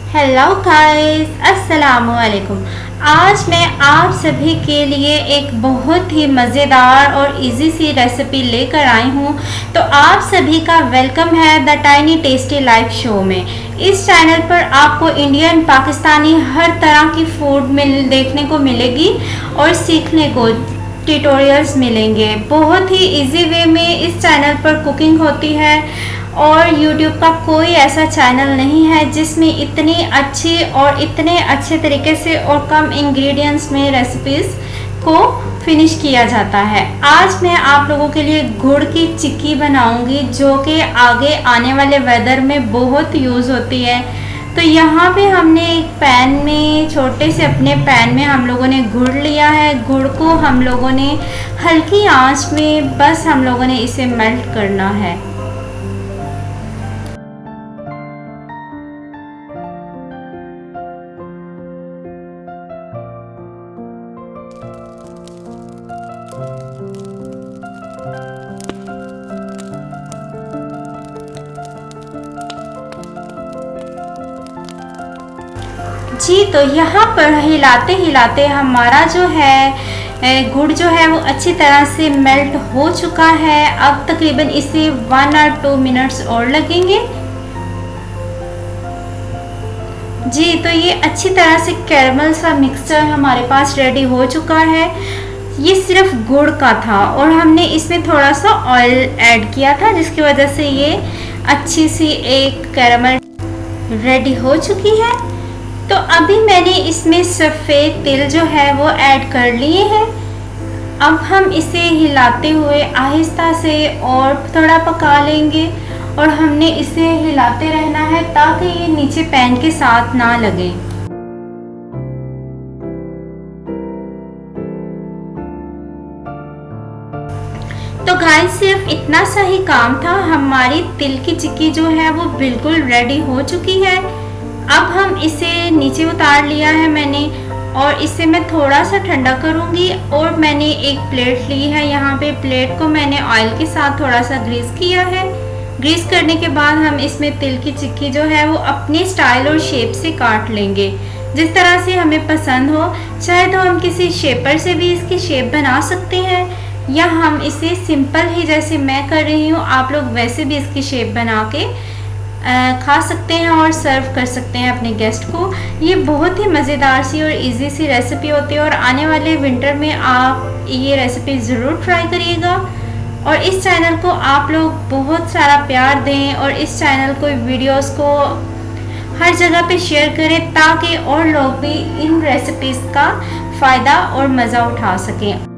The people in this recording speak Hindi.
हेलो गाइस, अस्सलाम वालेकुम। आज मैं आप सभी के लिए एक बहुत ही मज़ेदार और इजी सी रेसिपी लेकर आई हूँ। तो आप सभी का वेलकम है the tiny tasty life show में। इस चैनल पर आपको इंडियन पाकिस्तानी हर तरह की फूड देखने को मिलेगी और सीखने को ट्यूटोरियल्स मिलेंगे। बहुत ही इजी वे में इस चैनल पर कुकिंग होती है और YouTube का कोई ऐसा चैनल नहीं है जिसमें इतनी अच्छी और इतने अच्छे तरीके से और कम इंग्रेडिएंट्स में रेसिपीज़ को फिनिश किया जाता है। आज मैं आप लोगों के लिए गुड़ की चिक्की बनाऊंगी जो कि आगे आने वाले वेदर में बहुत यूज़ होती है। तो यहाँ पे हमने एक पैन में, छोटे से अपने पैन में हम लोगों ने गुड़ लिया है। गुड़ को हम लोगों ने हल्की आंच में बस हम लोगों ने इसे मेल्ट करना है। जी, तो यहाँ पर हिलाते हिलाते हमारा जो है गुड़ जो है वो अच्छी तरह से मेल्ट हो चुका है। अब तकरीबन इसे 1 और 2 मिनट्स और लगेंगे। जी, तो ये अच्छी तरह से कैरमल सा मिक्सचर हमारे पास रेडी हो चुका है। ये सिर्फ गुड़ का था और हमने इसमें थोड़ा सा ऑयल ऐड किया था जिसकी वजह से ये अच्छी सी एक कैरमल रेडी हो चुकी है। तो अभी मैंने इसमें सफ़ेद तिल जो है वो ऐड कर लिए हैं। अब हम इसे हिलाते हुए आहिस्ता से और थोड़ा पका लेंगे और हमने इसे हिलाते रहना है ताकि ये नीचे पैन के साथ ना लगे। तो गाइस, सिर्फ इतना सा ही काम था। हमारी तिल की चिक्की जो है वो बिल्कुल रेडी हो चुकी है। अब हम इसे नीचे उतार लिया है मैंने और इसे मैं थोड़ा सा ठंडा करूँगी। और मैंने एक प्लेट ली है। यहाँ पे प्लेट को मैंने ऑयल के साथ थोड़ा सा ग्रीस किया है। ग्रीस करने के बाद हम इसमें तिल की चिक्की जो है वो अपने स्टाइल और शेप से काट लेंगे, जिस तरह से हमें पसंद हो। चाहे तो हम किसी शेपर से भी इसकी शेप बना सकते हैं या हम इसे सिंपल ही जैसे मैं कर रही हूँ आप लोग वैसे भी इसकी शेप बना के खा सकते हैं और सर्व कर सकते हैं अपने गेस्ट को। ये बहुत ही मज़ेदार सी और इजी सी रेसिपी होती है और आने वाले विंटर में आप ये रेसिपी ज़रूर ट्राई करिएगा। और इस चैनल को आप लोग बहुत सारा प्यार दें और इस चैनल को, वीडियोस को हर जगह पे शेयर करें ताकि और लोग भी इन रेसिपीज़ का फ़ायदा और मज़ा उठा सकें।